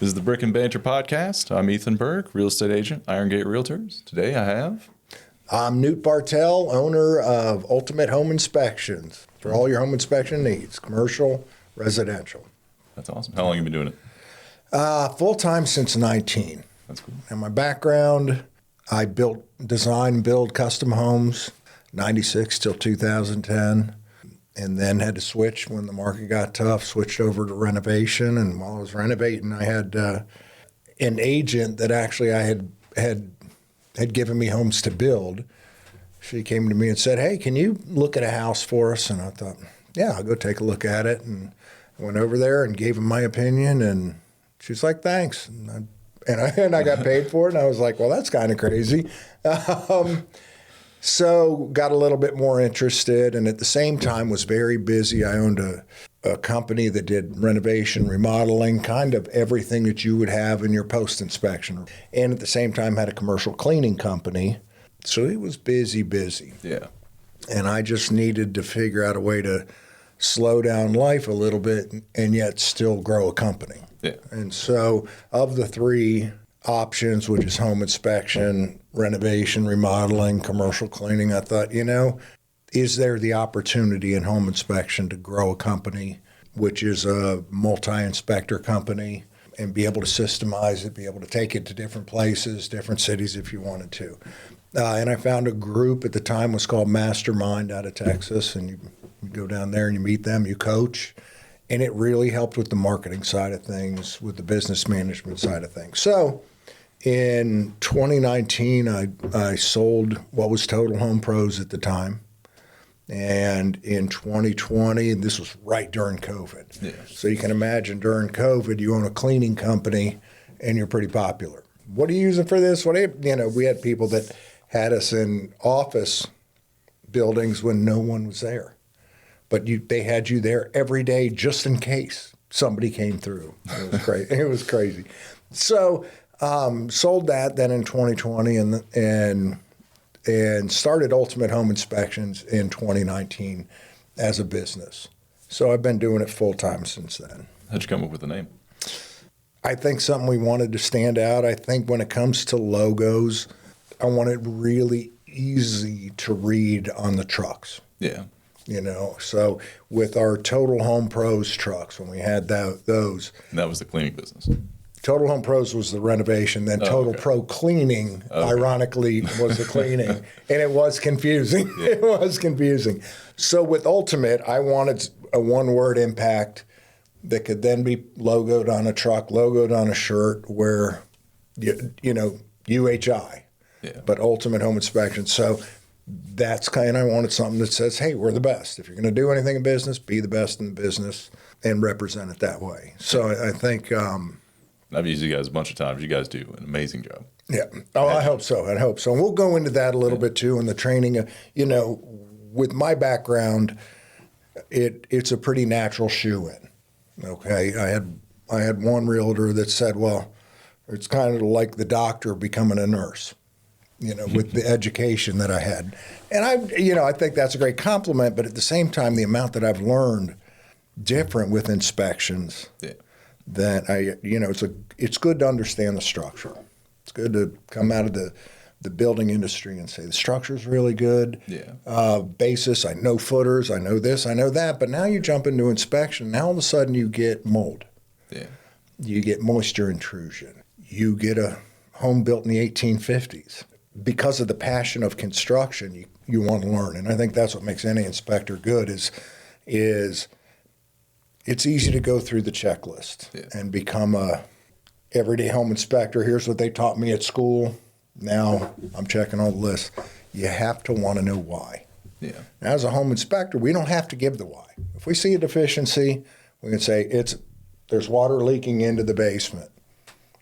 This is the Brick and Banter Podcast. I'm Ethan Burke, real estate agent, Irongate Realtors. Today I have... I'm Newt Bartel, owner of Ultimate Home Inspections for all your home inspection needs, commercial, residential. That's awesome. How long have you been doing it? Full-time since 19. That's cool. And my background, I design and build custom homes, 96 till 2010, and then had to switch when the market got tough, switched over to renovation. And while I was renovating, I had an agent that actually I had given me homes to build. She came to me and said, "Hey, can you look at a house for us?" And I thought, yeah, I'll go take a look at it. And I went over there and gave him my opinion, and she's like, "Thanks." And I got paid for it, and I was like, well, that's kind of crazy. So got a little bit more interested, and at the same time was very busy. I owned a company that did renovation, remodeling, kind of everything that you would have in your post-inspection. And at the same time had a commercial cleaning company. So it was busy. Yeah. And I just needed to figure out a way to slow down life a little bit and yet still grow a company. Yeah. And so of the three options, which is home inspection, renovation, remodeling, commercial cleaning, I thought, is there the opportunity in home inspection to grow a company, which is a multi-inspector company, and be able to systemize it, be able to take it to different places, different cities if you wanted to. And I found a group at the time was called Mastermind out of Texas, and you go down there and you meet them, you coach, and it really helped with the marketing side of things, with the business management side of things. So in 2019, I sold what was Total Home Pros at the time. And in 2020, and this was right during COVID. Yeah. So you can imagine during COVID, you own a cleaning company and you're pretty popular. What are you using for this? We had people that had us in office buildings when no one was there. But they had you there every day just in case somebody came through. It was crazy. It was crazy. So sold that then in 2020 and started Ultimate Home Inspections in 2019 as a business. So I've been doing it full time since then. How'd you come up with the name? I think something we wanted to stand out. I think when it comes to logos, I want it really easy to read on the trucks. Yeah. So with our Total Home Pros trucks, when we had those. And that was the cleaning business. Total Home Pros was the renovation, then Total Pro Cleaning, ironically, was the cleaning. And it was confusing. Yeah. It was confusing. So with Ultimate, I wanted a one-word impact that could then be logoed on a truck, logoed on a shirt, where, UHI, but Ultimate Home Inspection. So that's I wanted something that says, hey, we're the best. If you're going to do anything in business, be the best in the business and represent it that way. So I think... I've used you guys a bunch of times. You guys do an amazing job. Yeah. Oh, I hope so. And we'll go into that a little bit too in the training. With my background, it's a pretty natural shoe-in. Okay. I had one realtor that said, well, it's kind of like the doctor becoming a nurse, with the education that I had. And I think that's a great compliment, but at the same time, the amount that I've learned different with inspections. Yeah. That it's good to understand the structure. It's good to come out of the building industry and say the structure's really good. Yeah. Basis, I know footers, I know this, I know that. But now you jump into inspection. Now all of a sudden you get mold. Yeah. You get moisture intrusion. You get a home built in the 1850s. Because of the passion of construction, you want to learn. And I think that's what makes any inspector good is it's easy to go through the checklist and become a everyday home inspector. Here's what they taught me at school. Now I'm checking all the lists. You have to want to know why. Yeah. Now, as a home inspector, we don't have to give the why. If we see a deficiency, we can say there's water leaking into the basement.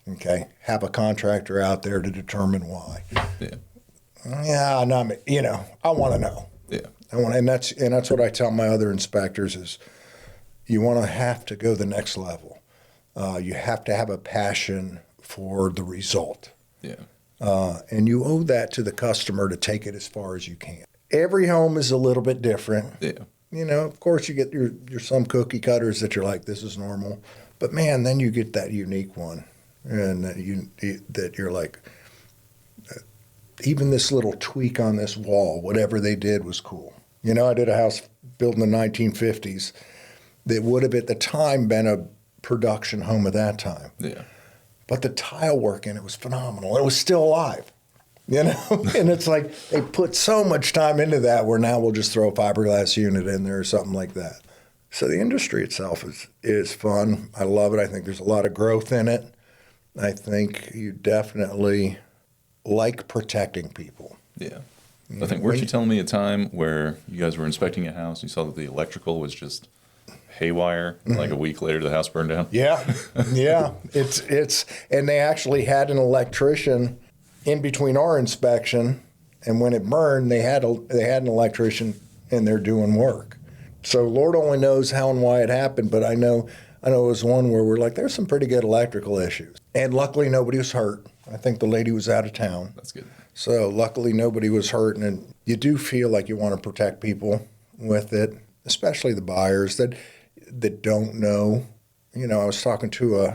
Okay, have a contractor out there to determine why. Yeah. Yeah, no, I want to know. Yeah. And that's what I tell my other inspectors is. You want to have to go the next level. You have to have a passion for the result. Yeah. And you owe that to the customer to take it as far as you can. Every home is a little bit different. Yeah. Of course, you get your some cookie cutters that you're like, this is normal. But man, then you get that unique one, and that you're like, even this little tweak on this wall, whatever they did was cool. You know, I did a house built in the 1950s that would have at the time been a production home of that time. Yeah. But the tile work in it was phenomenal. It was still alive, you know? And it's like they put so much time into that where now we'll just throw a fiberglass unit in there or something like that. So the industry itself is fun. I love it. I think there's a lot of growth in it. I think you definitely like protecting people. Yeah. I think, weren't you telling me a time where you guys were inspecting a house and you saw that the electrical was just haywire, like a week later the house burned down? Yeah, yeah. It's and they actually had an electrician in between our inspection, and when it burned, they had an electrician in there doing work. So Lord only knows how and why it happened, but I know it was one where we're like, there's some pretty good electrical issues, and luckily nobody was hurt. I think the lady was out of town. That's good. So luckily nobody was hurt, and you do feel like you want to protect people with it, especially the buyers that don't know. You know, I was talking to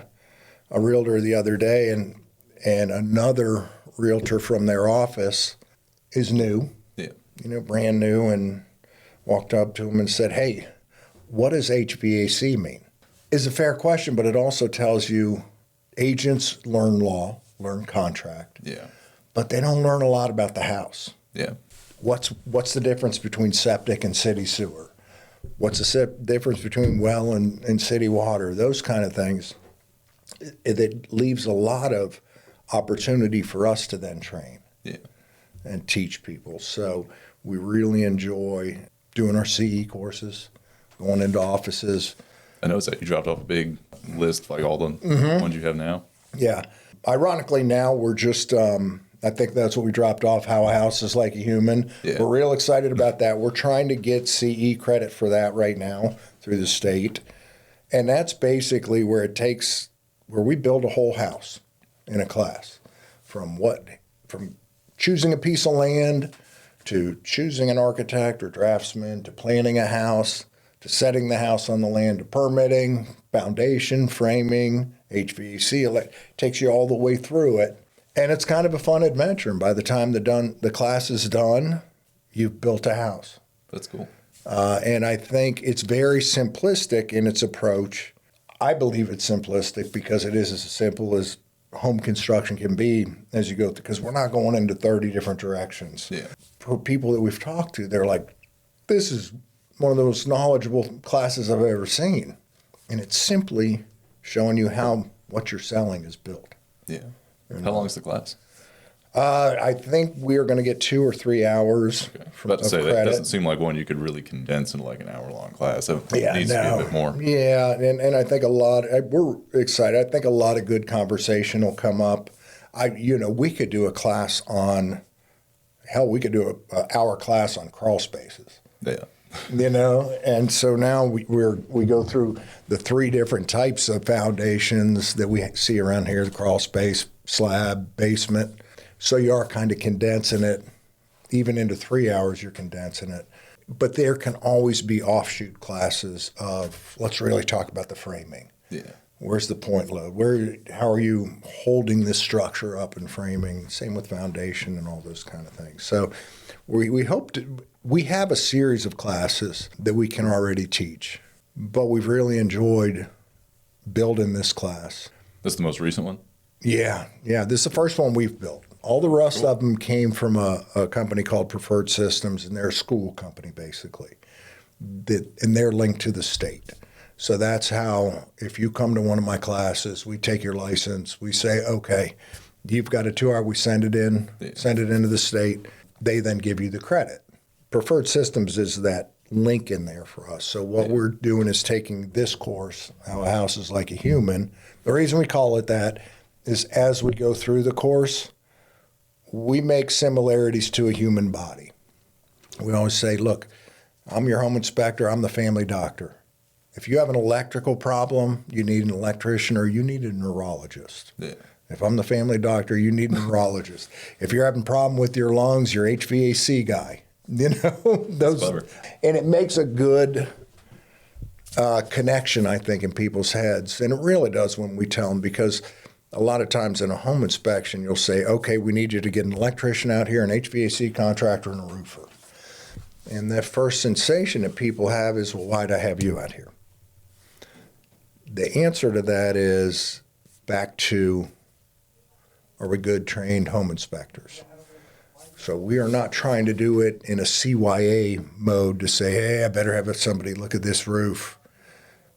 a realtor the other day, and another realtor from their office is new, Yeah. you know, brand new, and walked up to him and said, hey, what does HVAC mean? Is a fair question, but it also tells you agents learn law, learn contract, Yeah. but they don't learn a lot about the house. Yeah. What's the difference between septic and city sewer? What's the difference between well and city water? Those kind of things. It leaves a lot of opportunity for us to then train Yeah. and teach people. So we really enjoy doing our CE courses, going into offices. I noticed that you dropped off a big list, like all the ones you have now. Yeah. Ironically, now we're just, I think that's what we dropped off, How a House is Like a Human. Yeah. We're real excited about that. We're trying to get CE credit for that right now through the state. And that's basically where we build a whole house in a class. From choosing a piece of land to choosing an architect or draftsman to planning a house to setting the house on the land to permitting, foundation, framing, HVAC. Takes you all the way through it. And it's kind of a fun adventure. And by the time the class is done, you've built a house. That's cool. And I think it's very simplistic in its approach. I believe it's simplistic because it is as simple as home construction can be as you go through, because we're not going into 30 different directions. Yeah. For people that we've talked to, they're like, this is one of the most knowledgeable classes I've ever seen. And it's simply showing you how what you're selling is built. Yeah. How long is the class? I think we are going to get 2 or 3 hours. Okay. About to say, that doesn't seem like one you could really condense into like an hour-long class. It needs to be a bit more. Yeah, and I think we're excited. I think a lot of good conversation will come up. We could do a class on, we could do an hour class on crawl spaces. Yeah. And so now we go through the 3 different types of foundations that we see around here: the crawl space, slab, basement. So you are kind of condensing it, even into 3 hours. You're condensing it, but there can always be offshoot classes of let's really talk about the framing. Yeah. Where's the point load? How are you holding this structure up in framing? Same with foundation and all those kind of things. So we have a series of classes that we can already teach, but we've really enjoyed building this class. This is the most recent one? Yeah. This is the first one we've built. All the rest of them came from a company called Preferred Systems, and they're a school company, basically. And they're linked to the state. So that's how, if you come to one of my classes, we take your license, we say, okay, you've got a 2-hour, we send it into the state. They then give you the credit. Preferred Systems is that link in there for us. So what we're doing is taking this course, How a House is Like a Human. The reason we call it that is as we go through the course, we make similarities to a human body. We always say, look, I'm your home inspector, I'm the family doctor. If you have an electrical problem, you need an electrician or you need a neurologist. Yeah. If I'm the family doctor, you need a neurologist. If you're having a problem with your lungs, your HVAC guy. Those, clever. and it makes a good connection, I think, in people's heads. And it really does when we tell them, because a lot of times in a home inspection, you'll say, okay, we need you to get an electrician out here, an HVAC contractor, and a roofer. And the first sensation that people have is, well, why'd I have you out here? The answer to that is back to, are we good trained home inspectors? So we are not trying to do it in a CYA mode to say, hey, I better have somebody look at this roof.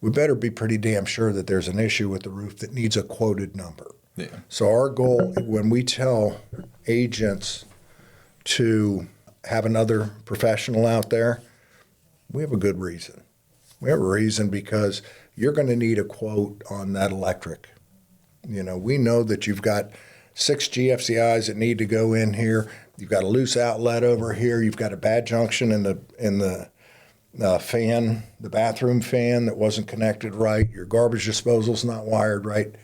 We better be pretty damn sure that there's an issue with the roof that needs a quoted number. Yeah. So our goal, when we tell agents to have another professional out there, we have a good reason. We have a reason because you're going to need a quote on that electric. You know, we know that you've got 6 GFCIs that need to go in here. You've got a loose outlet over here. You've got a bad junction in the fan, the bathroom fan that wasn't connected right. Your garbage disposal's not wired right.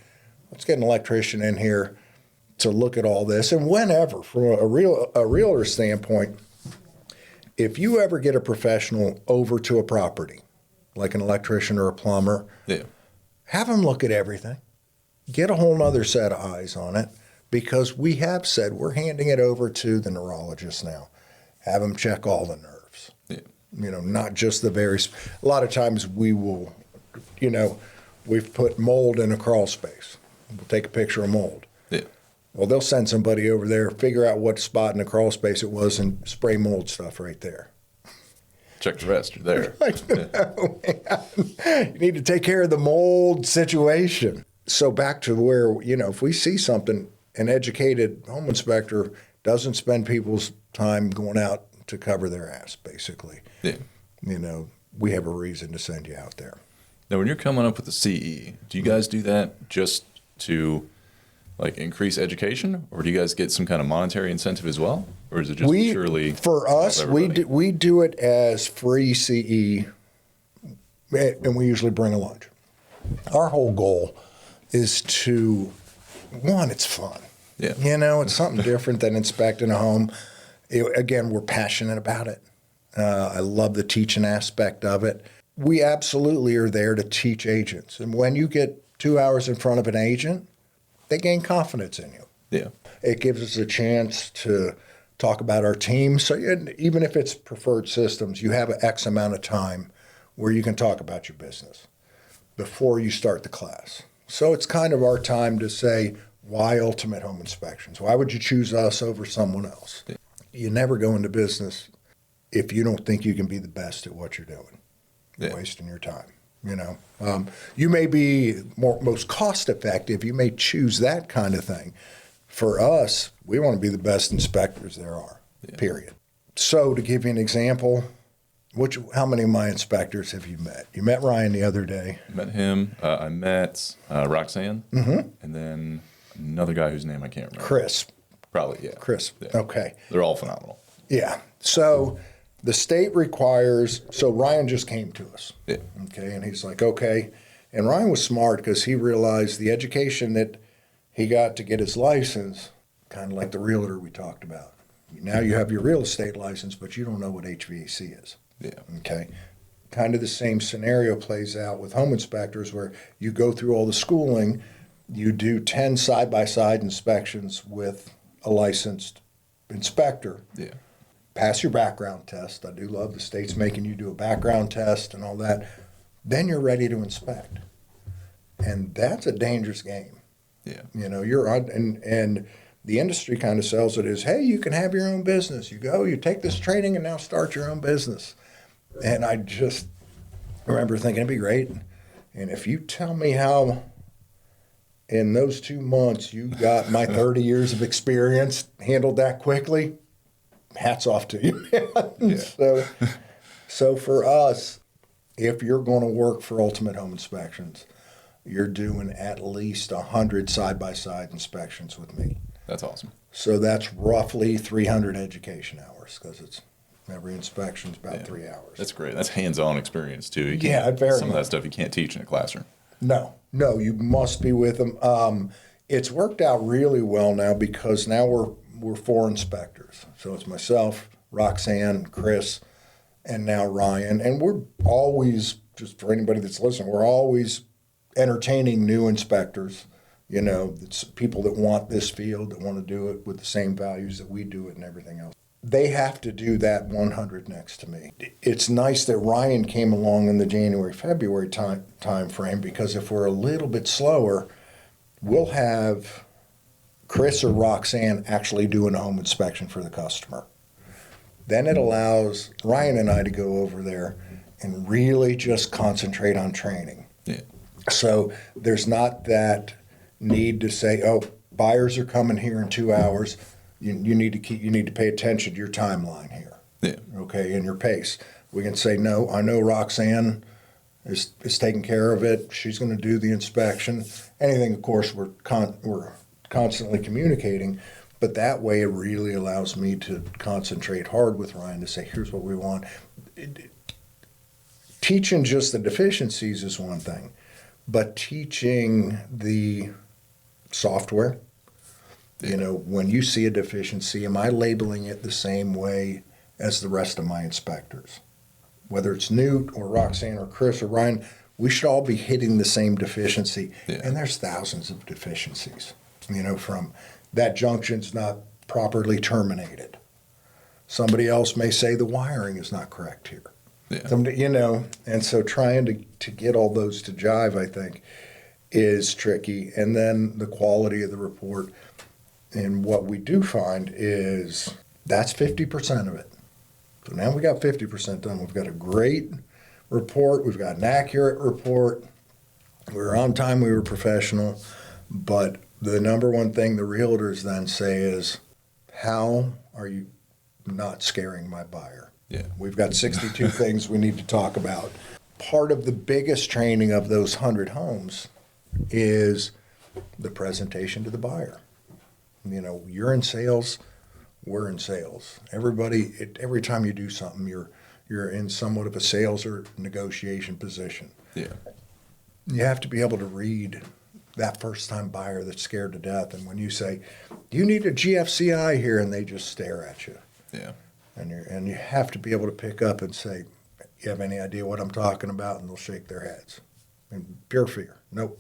Let's get an electrician in here to look at all this. And whenever, from a realtor standpoint, if you ever get a professional over to a property, like an electrician or a plumber, have them look at everything. Get a whole nother set of eyes on it, because we have said we're handing it over to the neurologist now. Have them check all the nerves. Yeah. You know, not just the very. A lot of times we will, you know, we've put mold in a crawl space. We'll take a picture of mold. Yeah. Well, they'll send somebody over there, figure out what spot in the crawl space it was, and spray mold stuff right there. Check the rest. You're there. You need to take care of the mold situation. So back to where, you know, if we see something, an educated home inspector doesn't spend people's time going out to cover their ass, basically. Yeah. You know, we have a reason to send you out there. Now, when you're coming up with the CE, do you guys do that just to, like, increase education, or do you guys get some kind of monetary incentive as well? Or is it just purely for us, we do it as free CE, and we usually bring a lunch. Our whole goal is to, one, it's fun. Yeah. You know, it's something different than inspecting a home. Again, we're passionate about it. I love the teaching aspect of it. We absolutely are there to teach agents. And when you get 2 hours in front of an agent, they gain confidence in you. Yeah. It gives us a chance to talk about our team. So even if it's preferred systems, you have an X amount of time where you can talk about your business before you start the class. So it's kind of our time to say, why Ultimate Home Inspections? Why would you choose us over someone else? Yeah. You never go into business if you don't think you can be the best at what you're doing. You're wasting your time. You know, you may be most cost effective. You may choose that kind of thing. For us, we want to be the best inspectors there are, period. So to give you an example, how many of my inspectors have you met? You met Ryan the other day. Met him. I met Roxanne, and then another guy whose name I can't remember. Chris. Probably, yeah. Chris, yeah. Okay. They're all phenomenal. Yeah. So the state requires, so Ryan just came to us. Yeah. Okay, and he's like, okay. And Ryan was smart because he realized the education that he got to get his license, kind of like the realtor we talked about. Now you have your real estate license, but you don't know what HVAC is. Yeah. Okay. Kind of the same scenario plays out with home inspectors, where you go through all the schooling, you do 10 side-by-side inspections with a licensed inspector. Yeah. Pass your background test. I do love the state's making you do a background test and all that. Then you're ready to inspect. And that's a dangerous game. Yeah. You know, you're on, and the industry kind of sells it as, hey, you can have your own business. You go, you take this training and now start your own business. And I just remember thinking it'd be great. And if you tell me how in those 2 months you got my 30 years of experience, handled that quickly, hats off to you. Yeah. So for us, if you're going to work for Ultimate Home Inspections, you're doing at least 100 side-by-side inspections with me. That's awesome. So that's roughly 300 education hours, because it's every inspection's about 3 hours. That's great. That's hands-on experience too. Some of that stuff you can't teach in a classroom. No, you must be with them. It's worked out really well now, because now we're 4 inspectors. So it's myself, Roxanne, Chris, and now Ryan. And we're always just for anybody that's listening, we're always entertaining new inspectors. It's people that want this field, that want to do it with the same values that we do it and everything else. They have to do that 100 next to me. It's nice that Ryan came along in the January, February time frame, because if we're a little bit slower, we'll have Chris or Roxanne actually doing a home inspection for the customer. Then it allows Ryan and I to go over there and really just concentrate on training. Yeah. So there's not that need to say, oh, buyers are coming here in 2 hours. You need to pay attention to your timeline here. Yeah. Okay, and your pace. We can say, no, I know Roxanne is taking care of it. She's going to do the inspection. Anything, of course, we're constantly communicating, but that way it really allows me to concentrate hard with Ryan to say, here's what we want. Teaching just the deficiencies is one thing, but teaching the software, when you see a deficiency, am I labeling it the same way as the rest of my inspectors? Whether it's Newt or Roxanne or Chris or Ryan, we should all be hitting the same deficiency. Yeah. And there's thousands of deficiencies, from that junction's not properly terminated. Somebody else may say the wiring is not correct here. Yeah. And so trying to get all those to jive, I think, is tricky. And then the quality of the report. And what we do find is that's 50% of it. So now we got 50% done. We've got a great report. We've got an accurate report. We were on time. We were professional. But the number one thing the realtors then say is, how are you not scaring my buyer? Yeah. We've got 62 things we need to talk about. Part of the biggest training of those 100 homes is the presentation to the buyer. You're in sales, we're in sales. Every time you do something, you're in somewhat of a sales or negotiation position. Yeah. You have to be able to read that first-time buyer that's scared to death. And when you say, do you need a GFCI here? And they just stare at you. Yeah. And you have to be able to pick up and say, you have any idea what I'm talking about? And they'll shake their heads. And pure fear. Nope.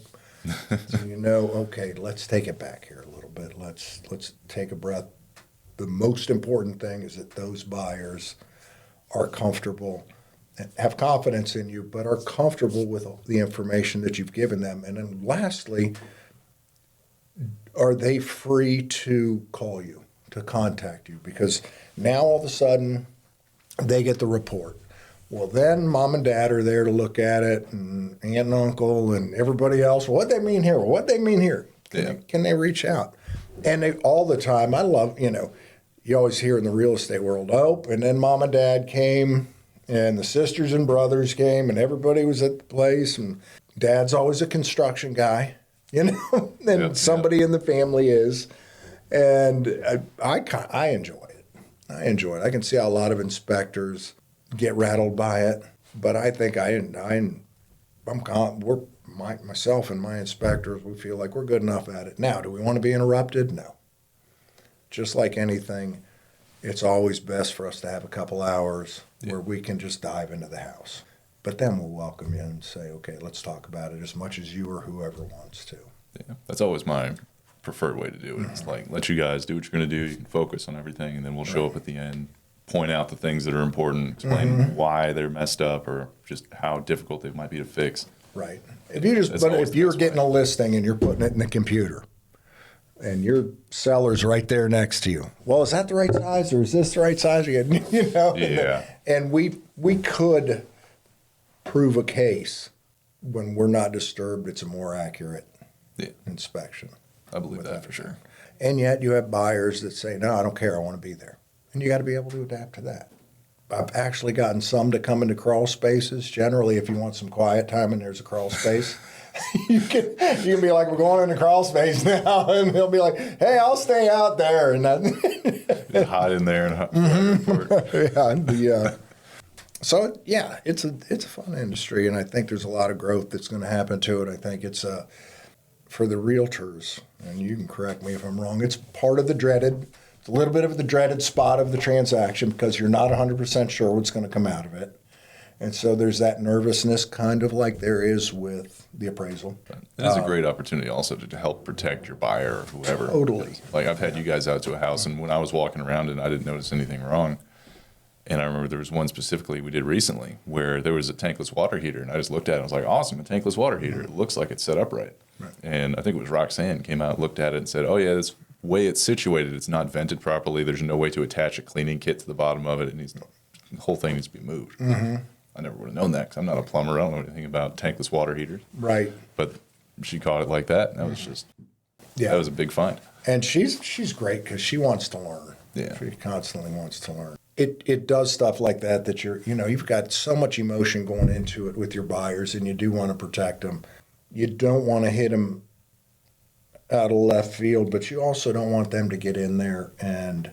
So okay, let's take it back here a little bit. Let's take a breath. The most important thing is that those buyers are comfortable and have confidence in you, but are comfortable with the information that you've given them. And then lastly, are they free to call you, to contact you? Because now all of a sudden they get the report. Well, then mom and dad are there to look at it, and aunt and uncle and everybody else. What they mean here? What they mean here? Can they reach out? And all the time, I love, you always hear in the real estate world, and then mom and dad came, and the sisters and brothers came, and everybody was at the place, and dad's always a construction guy, and somebody in the family is. And I enjoy it. I can see how a lot of inspectors get rattled by it, but I think myself and my inspectors, we feel like we're good enough at it. Now, do we want to be interrupted? No. Just like anything, it's always best for us to have a couple hours where we can just dive into the house. But then we'll welcome you and say, okay, let's talk about it as much as you or whoever wants to. Yeah, that's always my preferred way to do it. It's like, let you guys do what you're going to do. You can focus on everything, and then we'll show up at the end, point out the things that are important, explain why they're messed up or just how difficult they might be to fix. Right. If you're getting a listing and you're putting it in the computer and your seller's right there next to you, well, is that the right size or is this the right size? Yeah. And we could prove a case when we're not disturbed. It's a more accurate inspection. I believe that for sure. And yet you have buyers that say, no, I don't care. I want to be there. And you got to be able to adapt to that. I've actually gotten some to come into crawl spaces. Generally, if you want some quiet time and there's a crawl space, you can be like, we're going into crawl space now. And they'll be like, hey, I'll stay out there. And hide in there. So, yeah, it's a fun industry. And I think there's a lot of growth that's going to happen to it. I think it's for the realtors, and you can correct me if I'm wrong, it's part of the dreaded. It's a little bit of the dreaded spot of the transaction because you're not 100% sure what's going to come out of it. And so there's that nervousness kind of like there is with the appraisal. It is a great opportunity also to help protect your buyer or whoever. Totally. Like I've had you guys out to a house, and when I was walking around and I didn't notice anything wrong, and I remember there was one specifically we did recently where there was a tankless water heater, and I just looked at it and I was like, awesome, a tankless water heater. It looks like it's set up right. And I think it was Roxanne came out, looked at it and said, oh yeah, this way it's situated, it's not vented properly. There's no way to attach a cleaning kit to the bottom of it. The whole thing needs to be moved. I never would have known that because I'm not a plumber. I don't know anything about tankless water heaters. Right. But she caught it like that, and that was just, that was a big find. And she's great because she wants to learn. Yeah. She constantly wants to learn. It does stuff like that you've got so much emotion going into it with your buyers, and you do want to protect them. You don't want to hit them out of left field, but you also don't want them to get in there and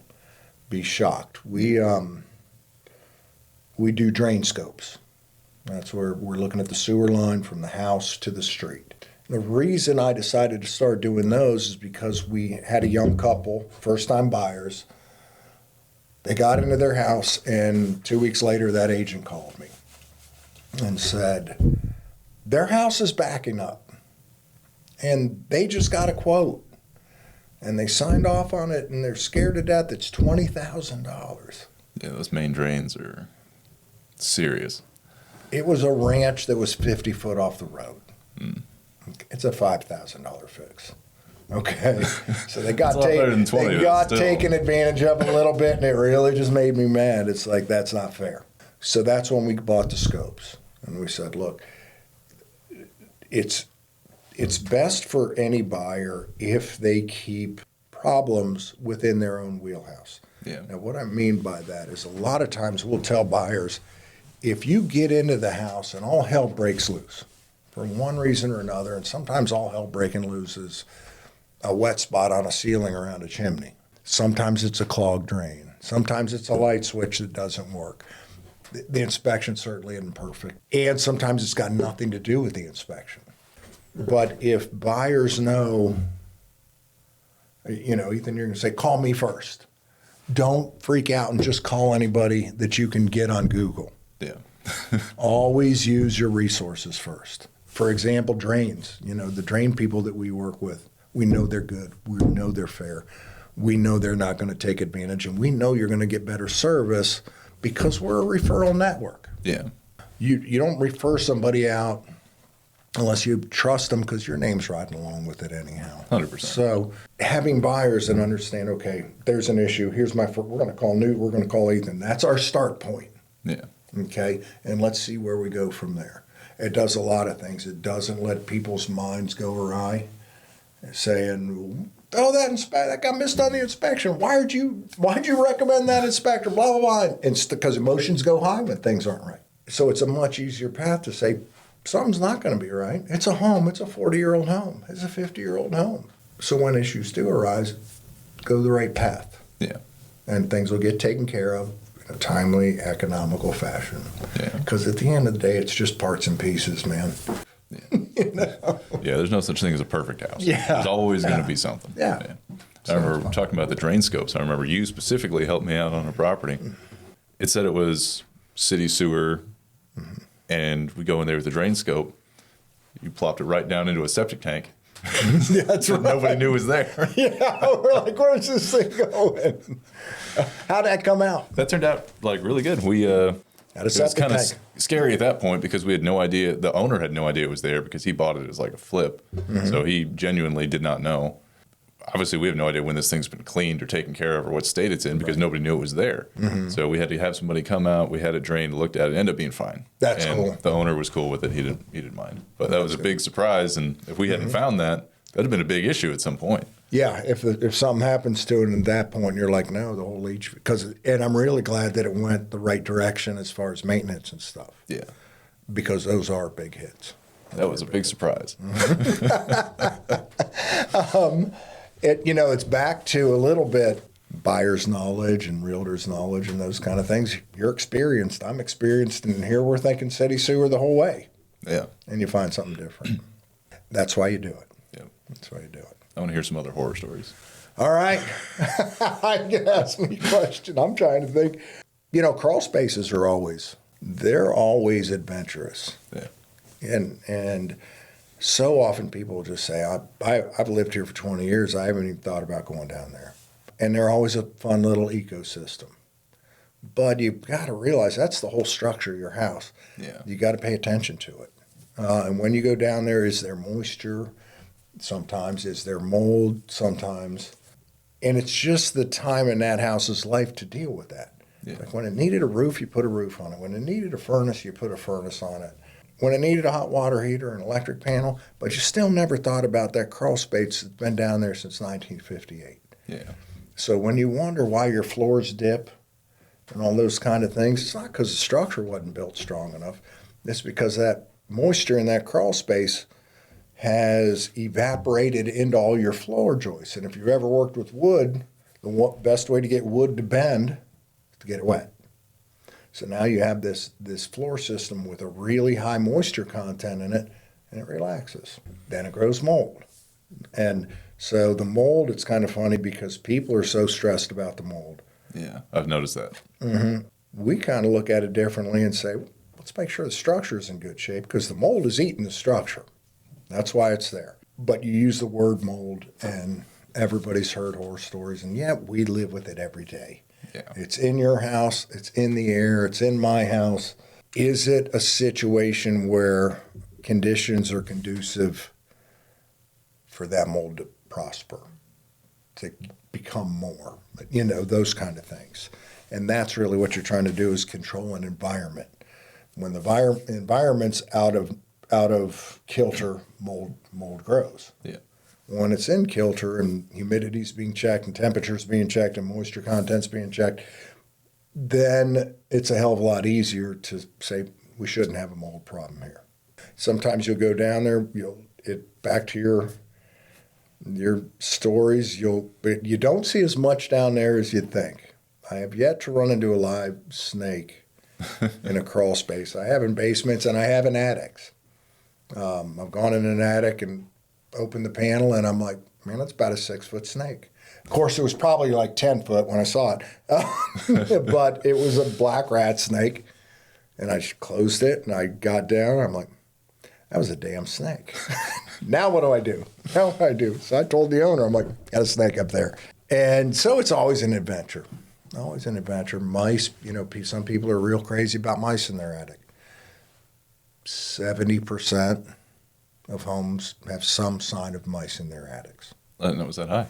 be shocked. We do drain scopes. That's where we're looking at the sewer line from the house to the street. The reason I decided to start doing those is because we had a young couple, first-time buyers. They got into their house, and 2 weeks later, that agent called me and said, their house is backing up, and they just got a quote, and they signed off on it, and they're scared to death. It's $20,000. Yeah, those main drains are serious. It was a ranch that was 50 foot off the road. It's a $5,000 fix. Okay, so they got taken advantage of a little bit, and it really just made me mad. It's like, that's not fair. So that's when we bought the scopes, and we said, look, it's best for any buyer if they keep problems within their own wheelhouse. Yeah. Now, what I mean by that is a lot of times we'll tell buyers, if you get into the house and all hell breaks loose for one reason or another, and sometimes all hell breaking loose is a wet spot on a ceiling around a chimney. Sometimes it's a clogged drain. Sometimes it's a light switch that doesn't work. The inspection certainly isn't perfect. And sometimes it's got nothing to do with the inspection. But if buyers know, Ethan, you're going to say, call me first. Don't freak out and just call anybody that you can get on Google. Yeah. Always use your resources first. For example, drains. The drain people that we work with, we know they're good. We know they're fair. We know they're not going to take advantage, and we know you're going to get better service because we're a referral network. Yeah. You don't refer somebody out unless you trust them because your name's riding along with it anyhow. 100%. So having buyers that understand, okay, there's an issue. We're going to call Newt. We're going to call Ethan. That's our start point. Yeah. Okay, and let's see where we go from there. It does a lot of things. It doesn't let people's minds go awry, saying, "Oh, that guy missed on the inspection. Why'd you recommend that inspector?" Blah blah blah. It's because emotions go high when things aren't right. So it's a much easier path to say something's not going to be right. It's a home. It's a 40-year-old home. It's a 50-year-old home. So when issues do arise, go the right path. Yeah. And things will get taken care of in a timely, economical fashion. Yeah. Because at the end of the day, it's just parts and pieces, man. Yeah. Yeah, there's no such thing as a perfect house. Yeah. There's always going to be something. Yeah. I remember talking about the drain scopes. I remember you specifically helped me out on a property. It said it was city sewer, and we go in there with the drain scope. You plopped it right down into a septic tank. Yeah, that's right. Nobody knew it was there. Yeah, we're like, where's this thing going? How'd that come out? That turned out like really good. It was kind of scary at that point because we had no idea. The owner had no idea it was there because he bought it as like a flip. So he genuinely did not know. Obviously, we have no idea when this thing's been cleaned or taken care of or what state it's in because nobody knew it was there. So we had to have somebody come out. We had it drained, looked at it, ended up being fine. That's and cool. The owner was cool with it. He didn't mind. But that was a big surprise. And if we hadn't found that, that'd have been a big issue at some point. Yeah, if something happens to it at that point, you're like, no, the whole leach. And I'm really glad that it went the right direction as far as maintenance and stuff. Yeah. Because those are big hits. That was a big surprise. It's back to a little bit buyer's knowledge and realtor's knowledge and those kind of things. You're experienced. I'm experienced. And here we're thinking city sewer the whole way. Yeah. And you find something different. That's why you do it. Yeah. That's why you do it. I want to hear some other horror stories. All right. I can ask me a question. I'm trying to think. Crawl spaces are always they're always adventurous. Yeah. And so often people will just say, I've lived here for 20 years. I haven't even thought about going down there. And they're always a fun little ecosystem. But you've got to realize that's the whole structure of your house. Yeah. You got to pay attention to it. And when you go down there, is there moisture? Sometimes. Is there mold? Sometimes. And it's just the time in that house's life to deal with that. Yeah. Like when it needed a roof, you put a roof on it. When it needed a furnace, you put a furnace on it. When it needed a hot water heater, an electric panel, but you still never thought about that crawl space that's been down there since 1958. Yeah. So when you wonder why your floors dip and all those kind of things, it's not because the structure wasn't built strong enough. It's because that moisture in that crawl space has evaporated into all your floor joists. And if you've ever worked with wood, the best way to get wood to bend is to get it wet. So now you have this floor system with a really high moisture content in it, and it relaxes. Then it grows mold. And so the mold, it's kind of funny because people are so stressed about the mold. Yeah, I've noticed that. Mm-hmm. We kind of look at it differently and say, let's make sure the structure is in good shape because the mold is eating the structure. That's why it's there. But you use the word mold, and everybody's heard horror stories, and yeah, we live with it every day. Yeah. It's in your house, it's in the air, it's in my house. Is it a situation where conditions are conducive for that mold to prosper, to become more, those kind of things? And that's really what you're trying to do, is control an environment. When the environment's out of kilter, mold grows. Yeah. When it's in kilter and humidity's being checked and temperature's being checked and moisture content's being checked, then it's a hell of a lot easier to say we shouldn't have a mold problem here. Sometimes you'll go down there, back to your stories, but you don't see as much down there as you'd think. I have yet to run into a live snake in a crawl space. I have in basements and I have in attics. I've gone in an attic and opened the panel, and I'm like, man, that's about a 6-foot snake. Of course, it was probably like 10 foot when I saw it, but it was a black rat snake, and I closed it, and I got down, and I'm like, that was a damn snake. Now what do? So I told the owner, I'm like, got a snake up there. And so it's always an adventure. Always an adventure. Mice, some people are real crazy about mice in their attic. 70% of homes have some sign of mice in their attics. I didn't know it was that high.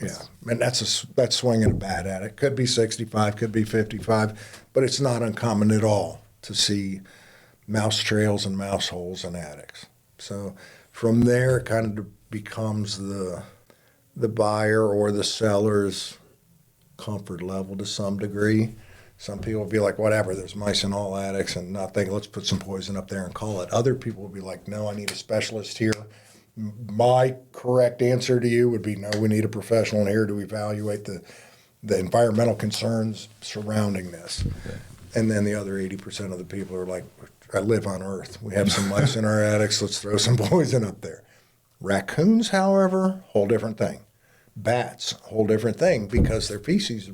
Yeah, and that's swinging a bat attic. Could be 65, could be 55, but it's not uncommon at all to see mouse trails and mouse holes in attics. So from there, it kind of becomes the buyer or the seller's comfort level to some degree. Some people will be like, whatever, there's mice in all attics, and not think, let's put some poison up there and call it. Other people will be like, no, I need a specialist here. My correct answer to you would be, no, we need a professional in here to evaluate the environmental concerns surrounding this. Okay. And then the other 80% of the people are like, I live on Earth. We have some mice in our attics. Let's throw some poison up there. Raccoons, however, whole different thing. Bats, whole different thing, because their feces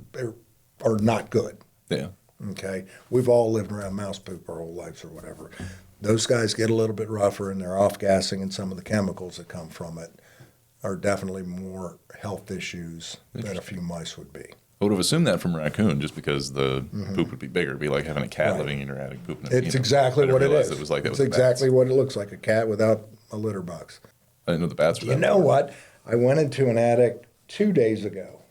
are not good. Yeah. Okay. We've all lived around mouse poop our whole lives or whatever. Those guys get a little bit rougher, and they're off-gassing, and some of the chemicals that come from it are definitely more health issues than a few mice would be. I would have assumed that from raccoon, just because the poop would be bigger. It'd be like having a cat living in your attic pooping. It's exactly what it is. It was like it's exactly what it looks like, a cat without a litter box. I didn't know the bats were that. You know what? I went into an attic 2 days ago,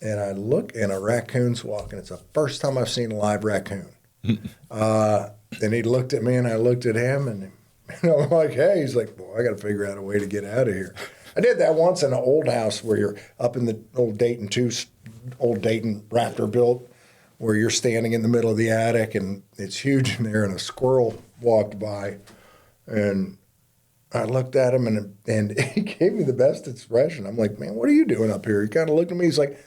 and I look, and a raccoon's walking. It's the first time I've seen a live raccoon. And he looked at me, and I looked at him, and I'm like, hey. He's like, well, I got to figure out a way to get out of here. I did that once in an old house where you're up in the old Dayton Raptor built, where you're standing in the middle of the attic, and it's huge in there, and a squirrel walked by, and I looked at him, and he gave me the best expression. I'm like, man, what are you doing up here? He kind of looked at me. He's like,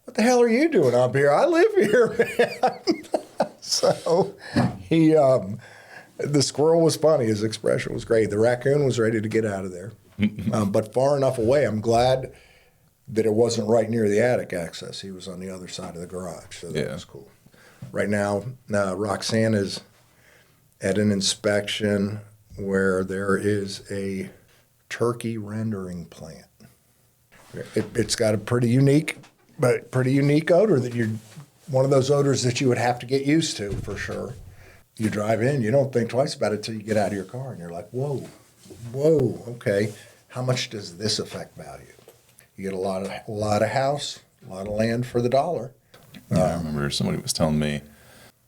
what the hell are you doing up here? I live here, man. So the squirrel was funny. His expression was great. The raccoon was ready to get out of there, but far enough away. I'm glad that it wasn't right near the attic access. He was on the other side of the garage, so that was cool. Right now, Roxanne is at an inspection where there is a turkey rendering plant. It's got a pretty unique odor that you're one of those odors that you would have to get used to for sure. You drive in, you don't think twice about it until you get out of your car, and you're like, whoa, okay. How much does this affect value? You get a lot of house, a lot of land for the dollar. Yeah, I remember somebody was telling me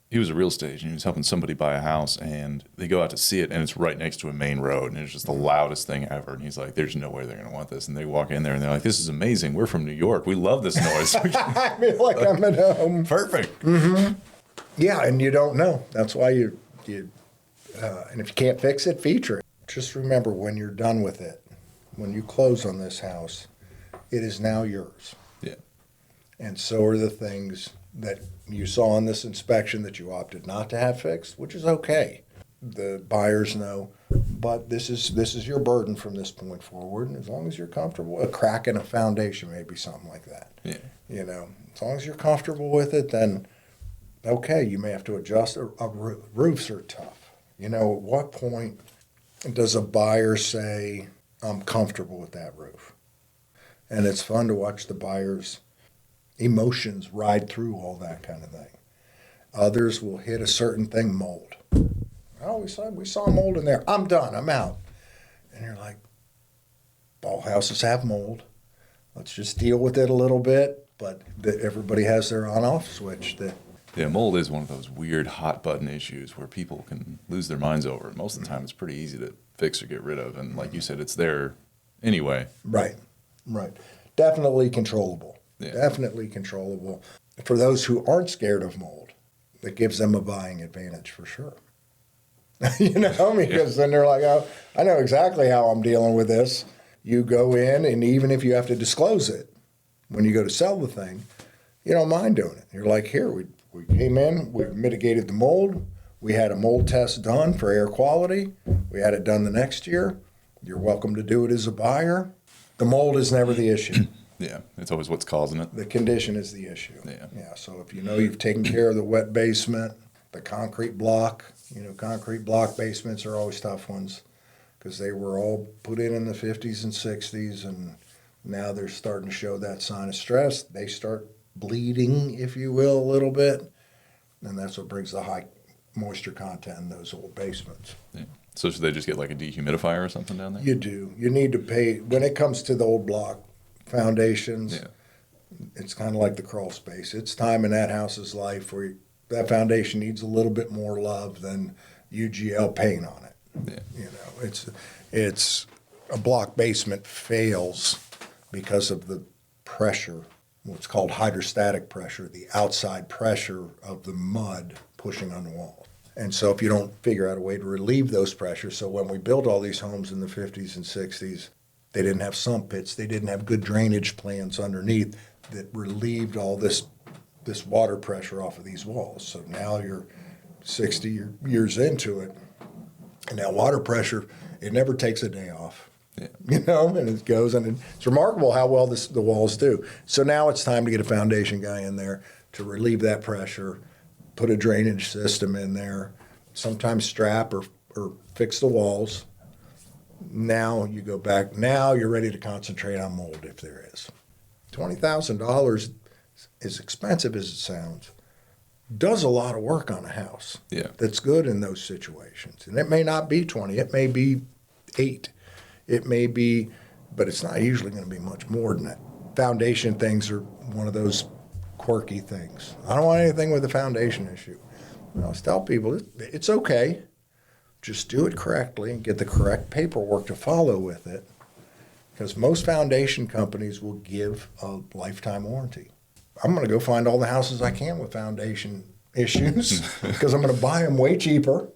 he was a real estate agent. He was helping somebody buy a house, and they go out to see it, and it's right next to a main road, and it's just the loudest thing ever. And he's like, "There's no way they're going to want this." And they walk in there, and they're like, "This is amazing. We're from New York. We love this noise." I feel like I'm at home. Perfect. Mm-hmm. Yeah, and you don't know. That's why you and if you can't fix it, feature it. Just remember, when you're done with it, when you close on this house, it is now yours. Yeah. And so are the things that you saw in this inspection that you opted not to have fixed, which is okay. The buyers know, but this is your burden from this point forward. And as long as you're comfortable, a crack in a foundation, maybe something like that. Yeah. You know, as long as you're comfortable with it, then okay, you may have to adjust. Roofs are tough. You know, at what point does a buyer say, "I'm comfortable with that roof"? And it's fun to watch the buyers' emotions ride through all that kind of thing. Others will hit a certain thing, mold. Oh, we saw mold in there. I'm done. I'm out. And you're like, all houses have mold. Let's just deal with it a little bit. But everybody has their on-off switch. Yeah, mold is one of those weird hot button issues where people can lose their minds over. Most of the time, it's pretty easy to fix or get rid of. And like you said, it's there anyway. Right. Definitely controllable. Yeah. Definitely controllable. For those who aren't scared of mold, that gives them a buying advantage for sure. Because then they're like, oh, I know exactly how I'm dealing with this. You go in, and even if you have to disclose it, when you go to sell the thing, you don't mind doing it. You're like, here, we came in, we mitigated the mold. We had a mold test done for air quality. We had it done the next year. You're welcome to do it as a buyer. The mold is never the issue. Yeah, it's always what's causing it. The condition is the issue. Yeah. So if you know you've taken care of the wet basement, the concrete block, concrete block basements are always tough ones because they were all put in the 50s and 60s, and now they're starting to show that sign of stress. They start bleeding, if you will, a little bit, and that's what brings the high moisture content in those old basements. Yeah. So should they just get like a dehumidifier or something down there? You do. You need to pay, when it comes to the old block foundations, Yeah. It's kind of like the crawl space. It's time in that house's life where that foundation needs a little bit more love than UGL paint on it. Yeah. It's a block basement fails because of the pressure, what's called hydrostatic pressure, the outside pressure of the mud pushing on the wall. And so if you don't figure out a way to relieve those pressures, so when we built all these homes in the 50s and 60s, they didn't have sump pits, they didn't have good drainage plans underneath that relieved all this water pressure off of these walls. So now you're 60 years into it, and that water pressure, it never takes a day off. Yeah. And it goes, and it's remarkable how well the walls do. So now it's time to get a foundation guy in there to relieve that pressure, put a drainage system in there, sometimes strap or fix the walls. Now you go back. Now you're ready to concentrate on mold if there is. $20,000, as expensive as it sounds, does a lot of work on a house. Yeah. That's good in those situations. And it may not be 20. It may be 8. It may be, but it's not usually going to be much more than that. Foundation things are one of those quirky things. I don't want anything with a foundation issue. I always tell people it's okay. Just do it correctly and get the correct paperwork to follow with it, because most foundation companies will give a lifetime warranty. I'm going to go find all the houses I can with foundation issues because I'm going to buy them way cheaper,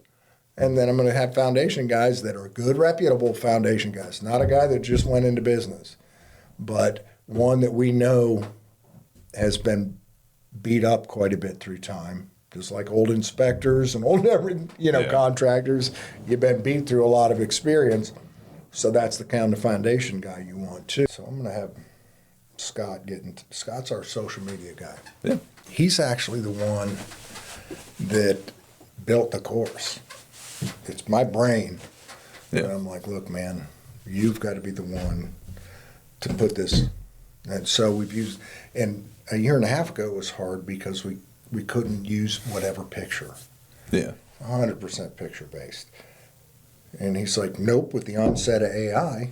and then I'm going to have foundation guys that are good, reputable foundation guys, not a guy that just went into business, but one that we know has been beat up quite a bit through time. Just like old inspectors and old, contractors, you've been beat through a lot of experience. So that's the kind of foundation guy you want too. So I'm going to have Scott's our social media guy. Yeah. He's actually the one that built the course. It's my brain. Yeah. And I'm like, look, man, you've got to be the one to put this. And so we've used, and a year and a half ago it was hard because we couldn't use whatever picture. Yeah. 100% picture based. And he's like, nope, with the onset of AI,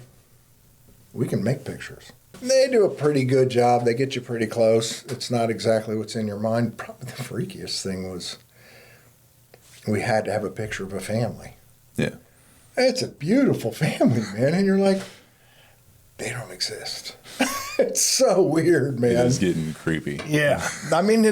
we can make pictures. They do a pretty good job. They get you pretty close. It's not exactly what's in your mind. Probably the freakiest thing was we had to have a picture of a family. Yeah. It's a beautiful family, man. And you're like, they don't exist. It's so weird, man. It is getting creepy. Yeah. I mean,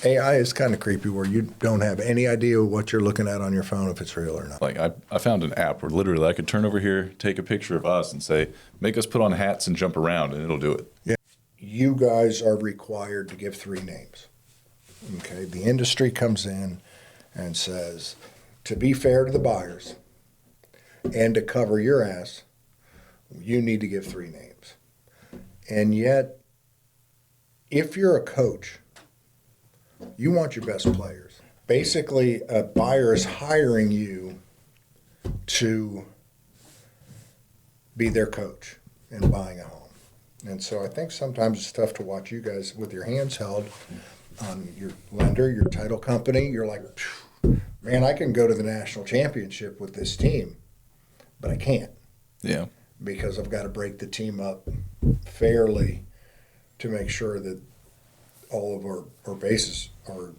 AI is kind of creepy where you don't have any idea what you're looking at on your phone, if it's real or not. Like I found an app where literally I could turn over here, take a picture of us and say, make us put on hats and jump around, and it'll do it. Yeah. You guys are required to give 3 names. Okay. The industry comes in and says, to be fair to the buyers and to cover your ass, you need to give 3 names. And yet, if you're a coach, you want your best players. Basically, a buyer is hiring you to be their coach in buying a home. And so I think sometimes it's tough to watch you guys with your hands held on your lender, your title company. You're like, man, I can go to the national championship with this team, but I can't. Yeah. Because I've got to break the team up fairly to make sure that all of our bases are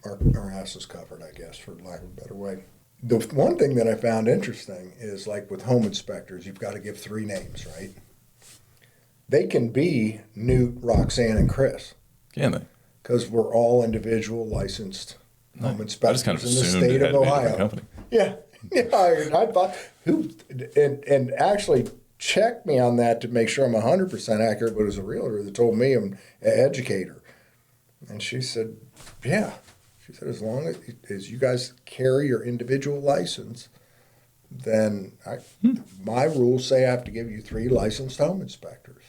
our asses covered, I guess, for lack of a better way. The one thing that I found interesting is like with home inspectors, you've got to give 3 names, right? They can be Newt, Roxanne, and Chris. Can they? Because we're all individual licensed home inspectors kind of in the assumed state it had of to be a different Ohio. company. Yeah. Yeah, I thought and actually checked me on that to make sure I'm 100% accurate, but it was a realtor that told me I'm an educator. And she said, yeah. She said, as long as you guys carry your individual license, then my rules say I have to give you 3 licensed home inspectors.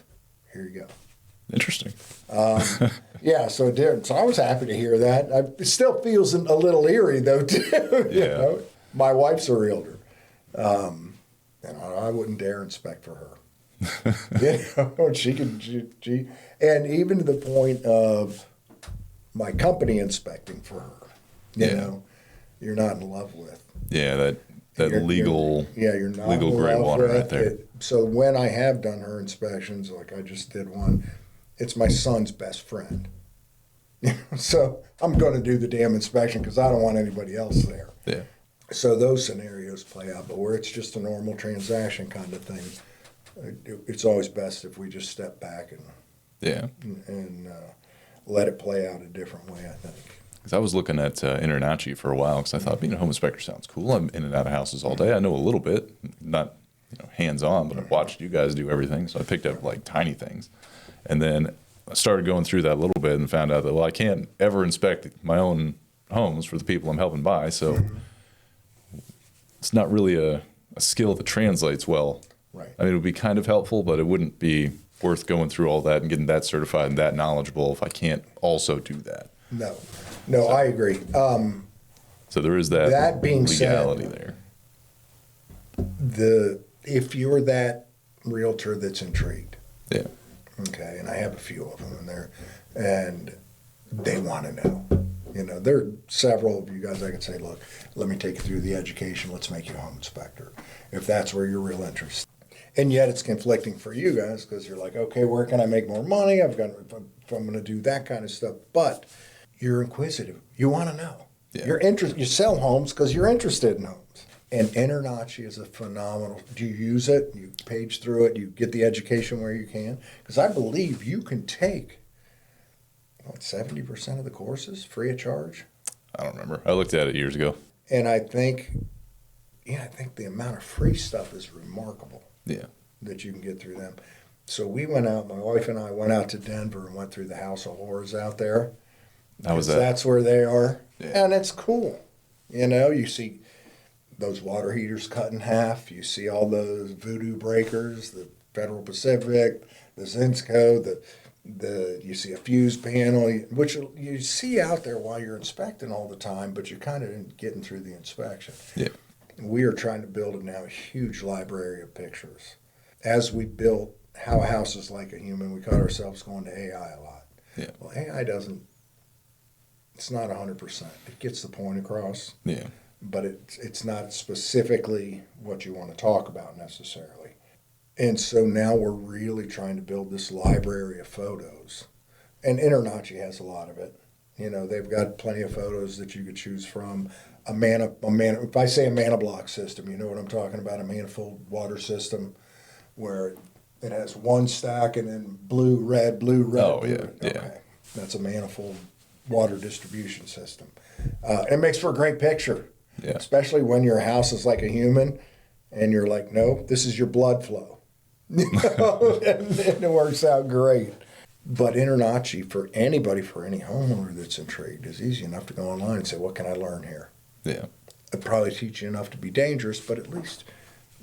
Here you go. Interesting. Yeah, so it did. So I was happy to hear that. It still feels a little eerie, though, too. Yeah. You know? My wife's a realtor, and I wouldn't dare inspect for her. You know, she and even to the point of my company inspecting for her. You know, you're not in love with. Yeah, that legal. You're not legal in gray love water with right there. it. So when I have done her inspections, like I just did one, it's my son's best friend. So I'm going to do the damn inspection because I don't want anybody else there. Yeah. So those scenarios play out, but where it's just a normal transaction kind of thing, it's always best if we just step back and let it play out a different way, I think. Because I was looking at Irongate for a while because I thought being a home inspector sounds cool. I'm in and out of houses all day. I know a little bit, not hands-on, but I've watched you guys do everything. So I picked up like tiny things. And then I started going through that a little bit and found out that, well, I can't ever inspect my own homes for the people I'm helping buy. So it's not really a skill that translates well. Right. I mean, it would be kind of helpful, but it wouldn't be worth going through all that and getting that certified and that knowledgeable if I can't also do that. No, I agree. So there is that being legality said, there. If you're that realtor that's intrigued, Yeah. okay, and I have a few of them in there, and they want to know. There are several of you guys I could say, look, let me take you through the education. Let's make you a home inspector, if that's where you're real interested. And yet it's conflicting for you guys because you're like, okay, where can I make more money? If I'm going to do that kind of stuff. But you're inquisitive. You want to know. Yeah. You're interested. You sell homes because you're interested in homes. And Irongate is a phenomenal. Do you use it? You page through it. You get the education where you can. Because I believe you can take 70% of the courses free of charge. I don't remember. I looked at it years ago. And I think the amount of free stuff is remarkable. Yeah. That you can get through them. So we went out, my wife and I went out to Denver and went through the House of Horrors out there. How was that? That's where they are. Yeah. And it's cool. You see those water heaters cut in half. You see all those voodoo breakers, the Federal Pacific, the Zinsco, You see a fuse panel, which you see out there while you're inspecting all the time, but you're kind of getting through the inspection. Yeah. We are trying to build now a huge library of pictures. As we built how a house is like a human, we caught ourselves going to AI a lot. Yeah. Well, AI it's not 100%. It gets the point across. Yeah. But it's not specifically what you want to talk about necessarily. And so now we're really trying to build this library of photos. And Internachi has a lot of it. They've got plenty of photos that you could choose from. If I say a mana block system, you know what I'm talking about, a manifold water system where it has one stack and then blue, red, blue, red. Oh, blue. yeah, Okay. yeah. That's a manifold water distribution system. It makes for a great picture. Yeah. Especially when your house is like a human and you're like, no, this is your blood flow. And it works out great. But Internachi, for any homeowner that's intrigued, is easy enough to go online and say, what can I learn here? Yeah. It'll probably teach you enough to be dangerous, but at least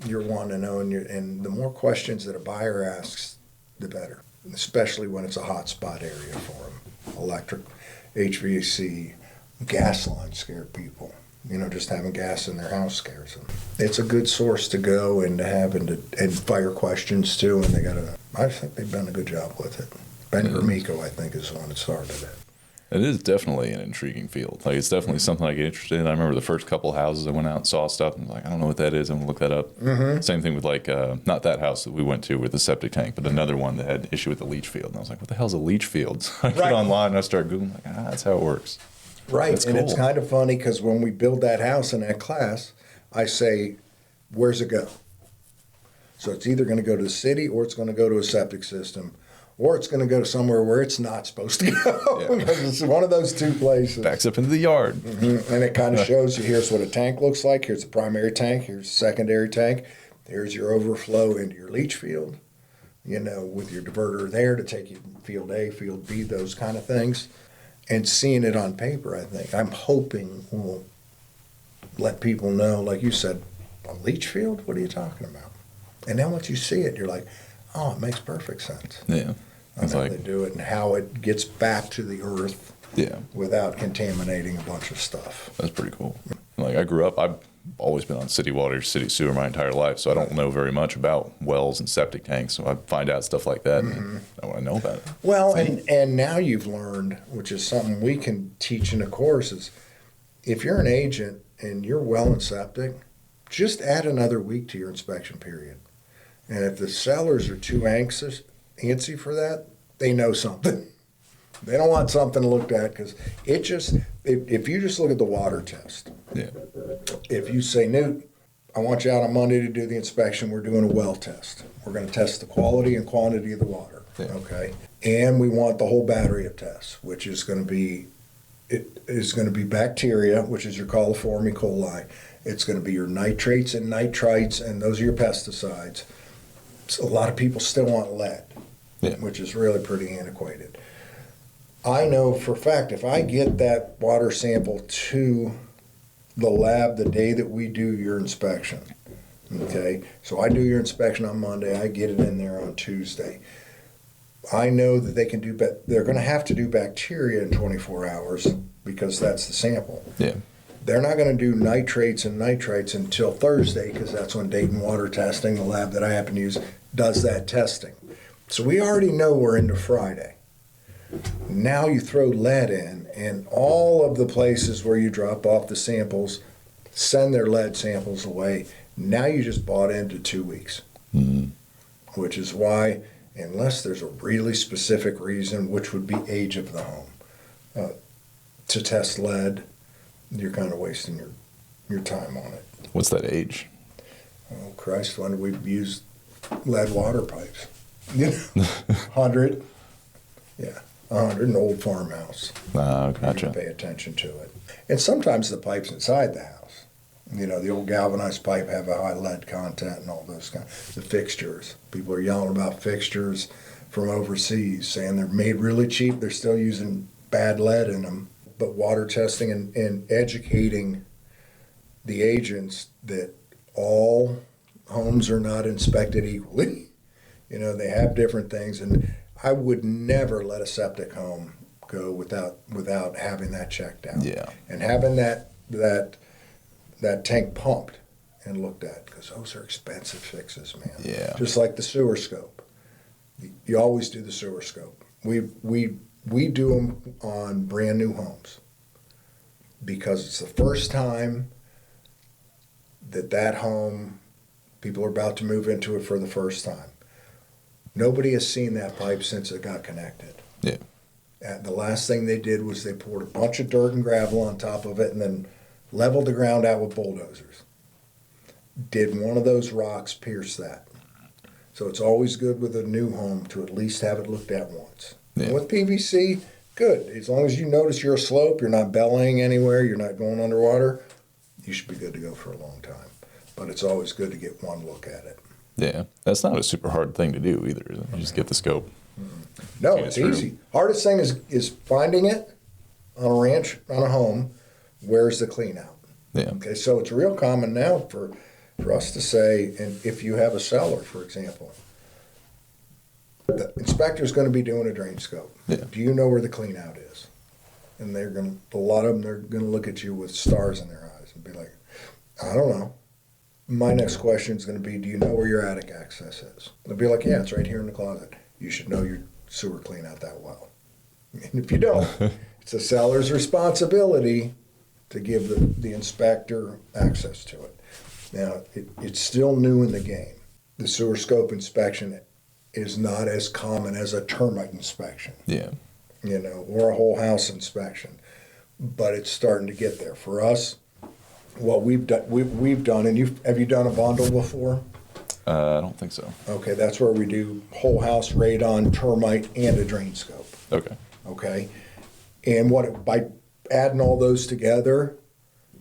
you're wanting to know. And the more questions that a buyer asks, the better, especially when it's a hot spot area for them. Electric, HVAC, gas lines scare people. Just having gas in their house scares them. It's a good source to go and to have and fire questions too. And I think they've done a good job with it. Ben Gromiko, I think, is the one that started it. It is definitely an intriguing field. Like, it's definitely something I get interested in. I remember the first couple of houses I went out and saw stuff and was like, I don't know what that is. I'm going to look that up. Mm-hmm. Same thing with not that house that we went to with the septic tank, but another one that had issue with the leach field. And I was like, what the hell's a leach field? So I get online and I start Googling, like, that's how it works. Right, That's and cool. it's kind of funny because when we build that house in that class, I say, where's it go? So it's either going to go to the city or it's going to go to a septic system or it's going to go to somewhere where it's not supposed to go because it's one of those two places. Backs up into the yard. Mm-hmm. And it kind of shows you, here's what a tank looks like. Here's the primary tank. Here's the secondary tank. Here's your overflow into your leach field, with your diverter there to take you from field A, field B, those kind of things. And seeing it on paper, I think, I'm hoping will let people know, like you said, a leach field? What are you talking about? And then once you see it, you're like, oh, it makes perfect sense. Yeah. On how they do it and how it gets back to the earth without contaminating a bunch of stuff. That's pretty cool. Like, I grew up, I've always been on city water, city sewer my entire life, so I don't know very much about wells and septic tanks. So I find out stuff like that, and I want to know about it. Well, and now you've learned, which is something we can teach in the courses, if you're an agent and you're well and septic, just add another week to your inspection period. And if the sellers are too antsy for that, they know something. They don't want something looked at because if you just look at the water test, if you say, Newt, I want you out on Monday to do the inspection, we're doing a well test. We're going to test the quality and quantity of the water, okay? And we want the whole battery of tests, which is going to be, bacteria, which is your coliform E. coli. It's going to be your nitrates and nitrites, and those are your pesticides. So a lot of people still want lead, which is really pretty antiquated. I know for a fact if I get that water sample to the lab the day that we do your inspection, okay, so I do your inspection on Monday, I get it in there on Tuesday. I know that they're going to have to do bacteria in 24 hours because that's the sample. Yeah. They're not going to do nitrates and nitrites until Thursday because that's when Dayton Water Testing, the lab that I happen to use, does that testing. So we already know we're into Friday. Now you throw lead in, and all of the places where you drop off the samples send their lead samples away. Now you just bought into 2 weeks, which is why, unless there's a really specific reason, which would be age of the home, to test lead, you're kind of wasting your time on it. What's that age? Oh, Christ, when we've used lead water pipes. 100. Yeah. 100, an old farmhouse. Gotcha. You pay attention to it. And sometimes the pipes inside the house. The old galvanized pipe have a high lead content and all those the fixtures. People are yelling about fixtures from overseas, saying they're made really cheap. They're still using bad lead in them. But water testing and educating the agents that all homes are not inspected equally. They have different things. And I would never let a septic home go without having that checked out. Yeah. And having that tank pumped and looked at, because those are expensive fixes, man. Yeah. Just like the sewer scope. You always do the sewer scope. We do them on brand new homes because it's the first time that home, people are about to move into it for the first time. Nobody has seen that pipe since it got connected. Yeah. And the last thing they did was they poured a bunch of dirt and gravel on top of it and then leveled the ground out with bulldozers. Did one of those rocks pierce that? So it's always good with a new home to at least have it looked at once. Yeah. And with PVC, good. As long as you notice your slope, you're not bellying anywhere, you're not going underwater, you should be good to go for a long time. But it's always good to get one look at it. Yeah. That's not a super hard thing to do either. Is it? You just get the scope. No, See it's it through. easy. Hardest thing is finding it on a ranch, on a home. Where's the clean out? Yeah. Okay, so it's real common now for us to say, and if you have a cellar, for example, the inspector's going to be doing a drain scope. Yeah. Do you know where the clean out is? And a lot of them, they're going to look at you with stars in their eyes and be like, I don't know. My next question is going to be, do you know where your attic access is? They'll be like, yeah, it's right here in the closet. You should know your sewer clean out that well. And if you don't, it's the seller's responsibility to give the inspector access to it. Now, it's still new in the game. The sewer scope inspection is not as common as a termite inspection, Yeah. Or a whole house inspection, but it's starting to get there. For us, what we've done, and have you done a bundle before? I don't think so. Okay, that's where we do whole house radon, termite, and a drain scope. Okay. Okay, and by adding all those together,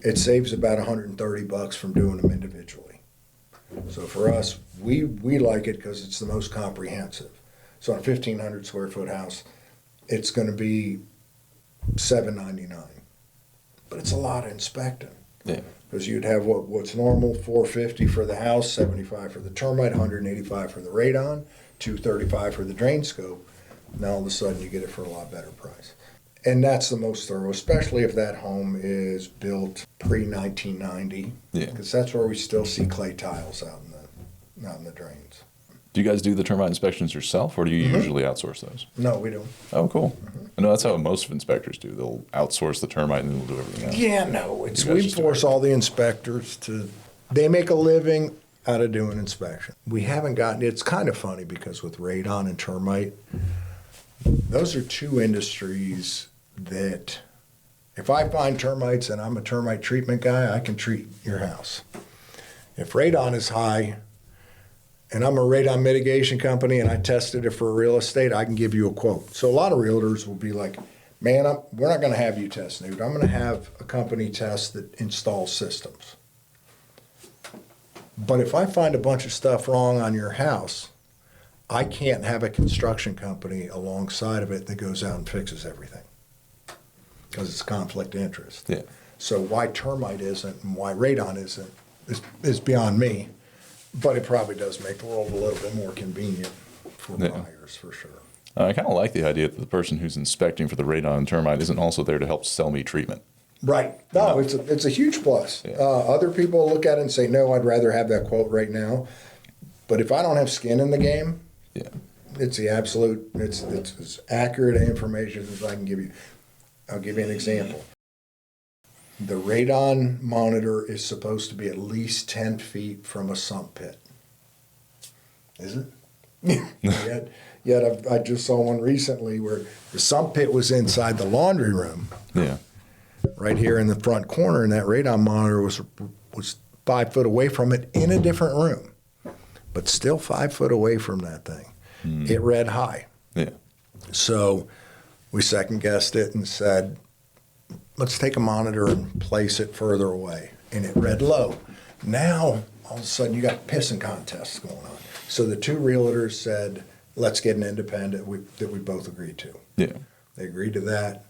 it saves about $130 from doing them individually. So for us, we like it because it's the most comprehensive. So on a 1,500 square foot house, it's going to be $799, but it's a lot of inspecting. Yeah. Because you'd have what's normal, $450 for the house, $75 for the termite, $185 for the radon, $235 for the drain scope. Now all of a sudden you get it for a lot better price. And that's the most thorough, especially if that home is built pre-1990. Yeah. Because that's where we still see clay tiles out in the drains. Do you guys do the termite inspections yourself, or do you usually outsource those? No, we don't. Oh, cool. I know that's how most inspectors do. They'll outsource the termite and then they'll do everything else. Yeah, no. You guys We just do force all the inspectors they make a living out of doing inspection. We haven't gotten, it's kind of funny because with radon and termite, those are two industries that if I find termites and I'm a termite treatment guy, I can treat your house. If radon is high and I'm a radon mitigation company and I tested it for real estate, I can give you a quote. So a lot of realtors will be like, man, we're not going to have you test, Newt. I'm going to have a company test that installs systems. But if I find a bunch of stuff wrong on your house, I can't have a construction company alongside of it that goes out and fixes everything because it's a conflict of interest. Yeah. So why termite isn't and why radon isn't is beyond me, but it probably does make the world a little bit more convenient for Yeah. buyers, for sure. I kind of like the idea that the person who's inspecting for the radon and termite isn't also there to help sell me treatment. Right. No, it's a huge plus. Yeah. Other people look at it and say, no, I'd rather have that quote right now. But if I don't have skin in the game, Yeah. it's as accurate information as I can give you. I'll give you an example. The radon monitor is supposed to be at least 10 feet from a sump pit. Is it? Yet I just saw one recently where the sump pit was inside the laundry room, Yeah. right here in the front corner, and that radon monitor was 5 foot away from it in a different room, but still 5 foot away from that thing. It read high. Yeah. So we second guessed it and said, let's take a monitor and place it further away. And it read low. Now, all of a sudden, you got pissing contests going on. So the two realtors said, let's get an independent that we both agreed to. Yeah. They agreed to that.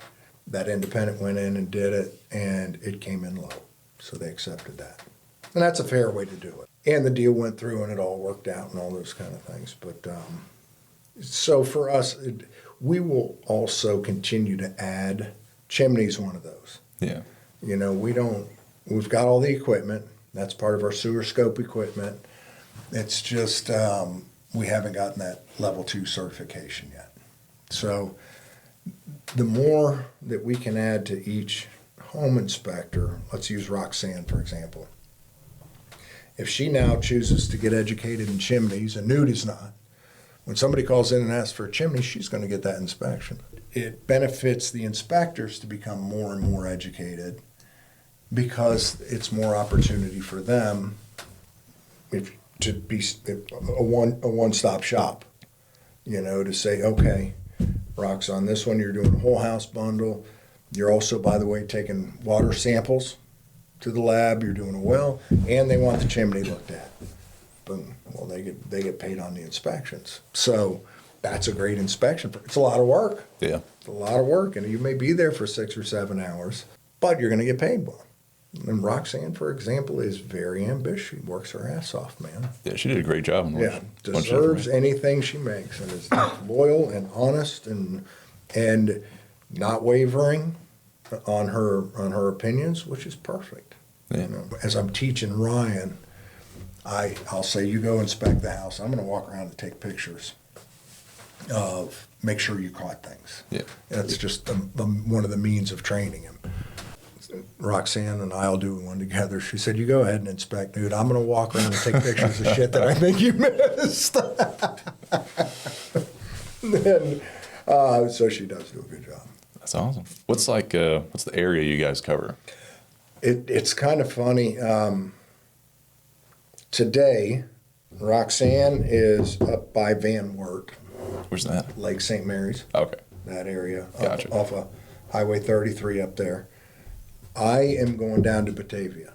That independent went in and did it, and it came in low. So they accepted that. And that's a fair way to do it. And the deal went through, and it all worked out and all those kind of things. But So for us, we will also continue to add chimneys. One of those. Yeah. You know, we've got all the equipment. That's part of our sewer scope equipment. It's just we haven't gotten that level 2 certification yet. So the more that we can add to each home inspector, let's use Roxanne, for example. If she now chooses to get educated in chimneys, and Newt is not, when somebody calls in and asks for a chimney, she's going to get that inspection. It benefits the inspectors to become more and more educated because it's more opportunity for them to be a one-stop shop, you know, to say, okay, Rox, on this one you're doing a whole house bundle. You're also, by the way, taking water samples to the lab. You're doing a well, and they want the chimney looked at. Boom. Well, they get paid on the inspections. So that's a great inspection. It's a lot of work. Yeah. It's a lot of work, and you may be there for 6 or 7 hours, but you're going to get paid well. And Roxanne, for example, is very ambitious. She works her ass off, man. Yeah, she did a great job. Yeah, deserves anything she makes, and is loyal and honest and not wavering on her opinions, which is perfect. Yeah. You know, as I'm teaching Ryan, I'll say, you go inspect the house. I'm going to walk around and take pictures of, make sure you caught things. Yeah. That's just one of the means of training him. Roxanne and I'll do one together. She said, you go ahead and inspect, dude. I'm going to walk around and take pictures of shit that I think you missed. So she does do a good job. That's awesome. What's the area you guys cover? It's kind of funny. Today, Roxanne is up by Van Wert. Where's that? Lake St. Mary's. Okay. That area. Gotcha. Off of Highway 33 up there. I am going down to Batavia.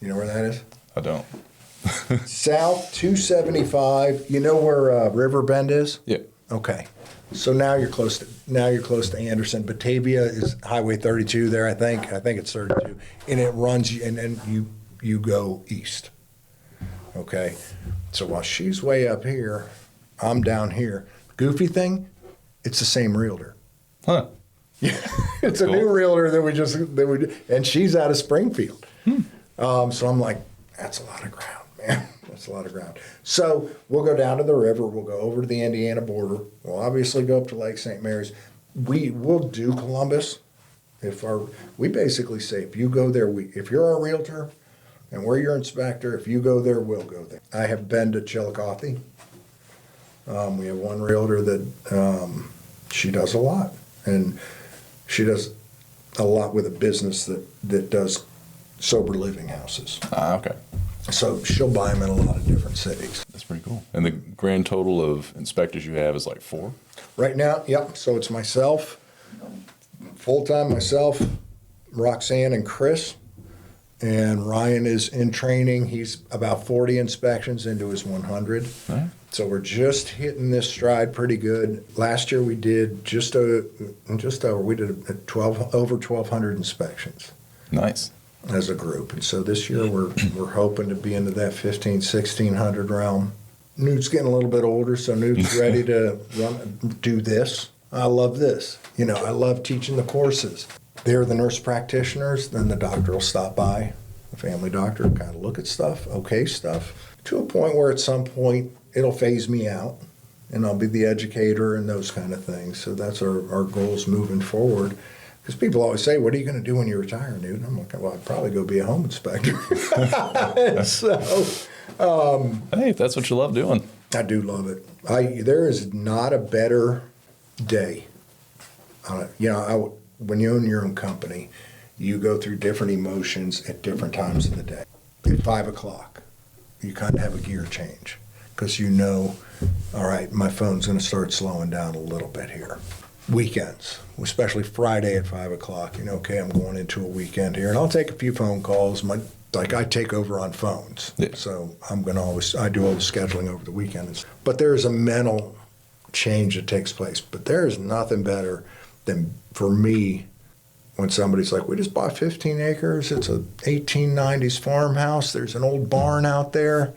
You know where that is? I don't. South 275. You know where River Bend is? Yeah. Okay. So now you're close to Anderson. Batavia is Highway 32 there, I think. I think it's 32. And it runs, and then you go east. Okay. So while she's way up here, I'm down here. Goofy thing, it's the same realtor. Huh. Yeah, it's a new realtor and she's out of Springfield. So I'm like, that's a lot of ground, man. That's a lot of ground. So we'll go down to the river. We'll go over to the Indiana border. We'll obviously go up to Lake St. Mary's. We will do Columbus. We basically say, if you go there, if you're our realtor and we're your inspector, if you go there, we'll go there. I have been to Chillicothe. We have one realtor that she does a lot. And she does a lot with a business that does sober living houses. Okay. So she'll buy them in a lot of different cities. That's pretty cool. And the grand total of inspectors you have is like 4? Right now, yep. So it's myself, full-time myself, Roxanne and Chris. And Ryan is in training. He's about 40 inspections into his 100. Right. So we're just hitting this stride pretty good. Last year we did over 1,200 inspections. Nice. As a group. And so this year we're hoping to be into that 1,600 realm. Newt's getting a little bit older, so Newt's ready to do this. I love this. You know, I love teaching the courses. They're the nurse practitioners, then the doctor will stop by, the family doctor, kind of look at stuff, okay stuff, to a point where at some point it'll phase me out and I'll be the educator and those kind of things. So that's our goals moving forward. Because people always say, what are you going to do when you retire, Newt? I'm like, well, I'd probably go be a home inspector. So, hey, if that's what you love doing. I do love it. There is not a better day. When you own your own company, you go through different emotions at different times of the day. At 5 o'clock, you kind of have a gear change because you know, all right, my phone's going to start slowing down a little bit here. Weekends, especially Friday at 5 o'clock, okay, I'm going into a weekend here, and I'll take a few phone calls. I take over on phones, yeah. So I do all the scheduling over the weekends. But there is a mental change that takes place. But there is nothing better than for me when somebody's like, we just bought 15 acres. It's a 1890s farmhouse. There's an old barn out there.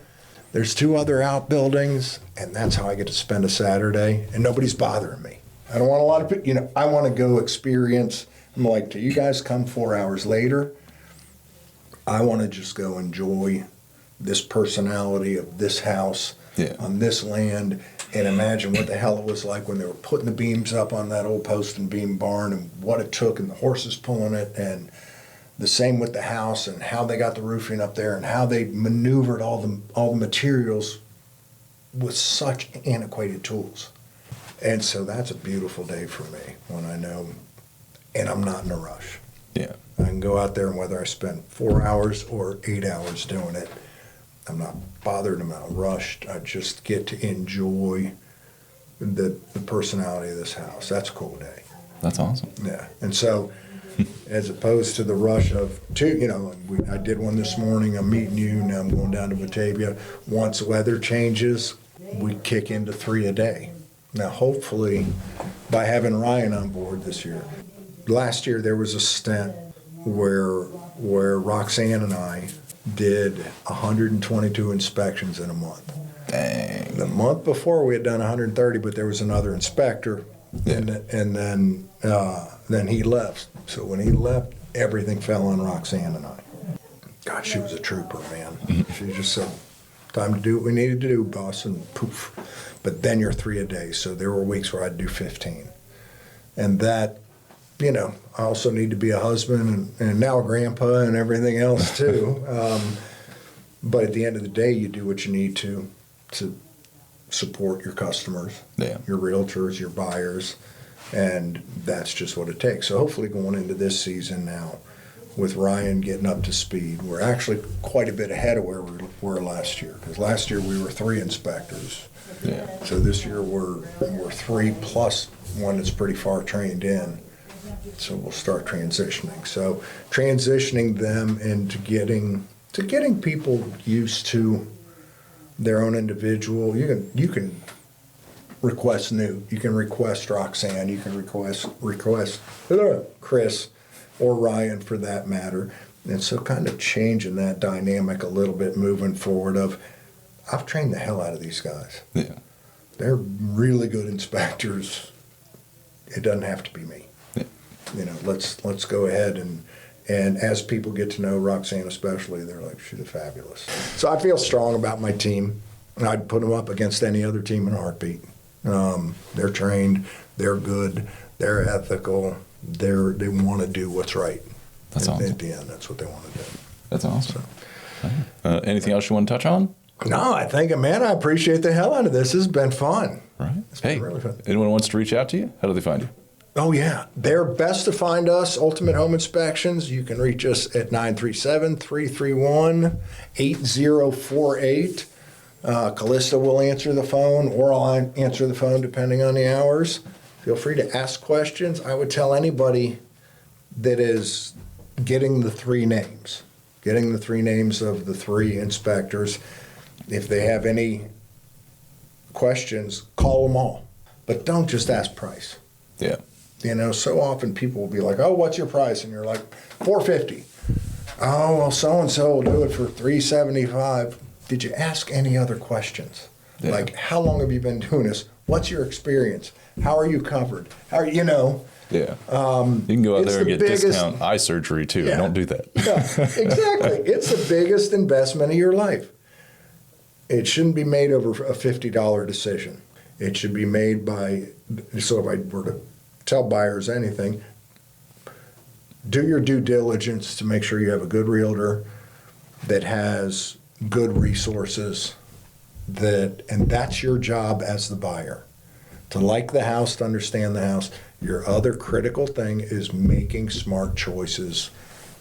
There's 2 other outbuildings, and that's how I get to spend a Saturday, and nobody's bothering me. I don't want a lot of people, I want to go experience. I'm like, do you guys come 4 hours later? I want to just go enjoy this personality of this house on this land, and imagine what the hell it was like when they were putting the beams up on that old post and beam barn, and what it took, and the horses pulling it, and the same with the house, and how they got the roofing up there, and how they maneuvered all the materials with such antiquated tools. And so that's a beautiful day for me when I know, and I'm not in a rush. Yeah. I can go out there, and whether I spend 4 hours or 8 hours doing it, I'm not bothered, I'm not rushed. I just get to enjoy the personality of this house. That's a cool day. That's awesome. Yeah. And so, as opposed to the rush of 2, I did one this morning, I'm meeting you, now I'm going down to Batavia. Once weather changes, we kick into 3 a day. Now, hopefully, by having Ryan on board this year. Last year, there was a stint where Roxanne and I did 122 inspections in a month. Dang. The month before, we had done 130, but there was another inspector, and then he left. So when he left, everything fell on Roxanne and I. God, she was a trooper, man. She just said, time to do what we needed to do, boss, and poof. But then you're 3 a day, so there were weeks where I'd do 15. And that, I also need to be a husband and now a grandpa and everything else too. But at the end of the day, you do what you need to support your customers, your realtors, your buyers, and that's just what it takes. So hopefully going into this season now, with Ryan getting up to speed, we're actually quite a bit ahead of where we were last year. Because last year we were 3 inspectors. Yeah. So this year we're 3 plus one that's pretty far trained in. So we'll start transitioning. So transitioning them into getting people used to their own individual. You can request Newt, you can request Roxanne, you can request Chris or Ryan for that matter. And so kind of changing that dynamic a little bit moving forward of, I've trained the hell out of these guys. Yeah. They're really good inspectors. It doesn't have to be me. Yeah. Let's go ahead and as people get to know Roxanne especially, they're like, she's fabulous. So I feel strong about my team. I'd put them up against any other team in a heartbeat. They're trained, they're good, they're ethical, they want to do what's right. That's awesome. At the end, that's what they want to do. That's awesome. So, anything else you want to touch on? No, I think, man, I appreciate the hell out of this. This has been fun. Right. It's been really fun. Anyone wants to reach out to you? How do they find you? Oh, yeah. They're best to find us, Ultimate Home Inspections. You can reach us at 937-331-8048. Callista will answer the phone, or I'll answer the phone depending on the hours. Feel free to ask questions. I would tell anybody that is getting the 3 names of the 3 inspectors. If they have any questions, call them all. But don't just ask price. Yeah. So often people will be like, oh, what's your price? And you're like, $450. Oh, well, so-and-so will do it for $375. Did you ask any other questions? Yeah. Like, how long have you been doing this? What's your experience? How are you covered? How are you know? Yeah. You can go out there and get discount eye surgery too. Yeah. Don't do that. Yeah, exactly. It's the biggest investment of your life. It shouldn't be made over a $50 decision. It should be made by, so if I were to tell buyers anything, do your due diligence to make sure you have a good realtor that has good resources, and that's your job as the buyer. To like the house, to understand the house. Your other critical thing is making smart choices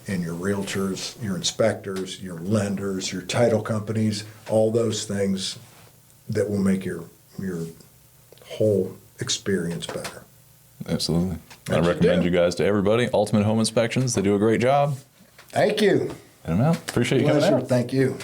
in your realtors, your inspectors, your lenders, your title companies, all those things that will make your whole experience better. Absolutely. I recommend you guys to everybody. Ultimate Home Inspections. They do a great job. Thank you. And Appreciate you coming out. Thank you.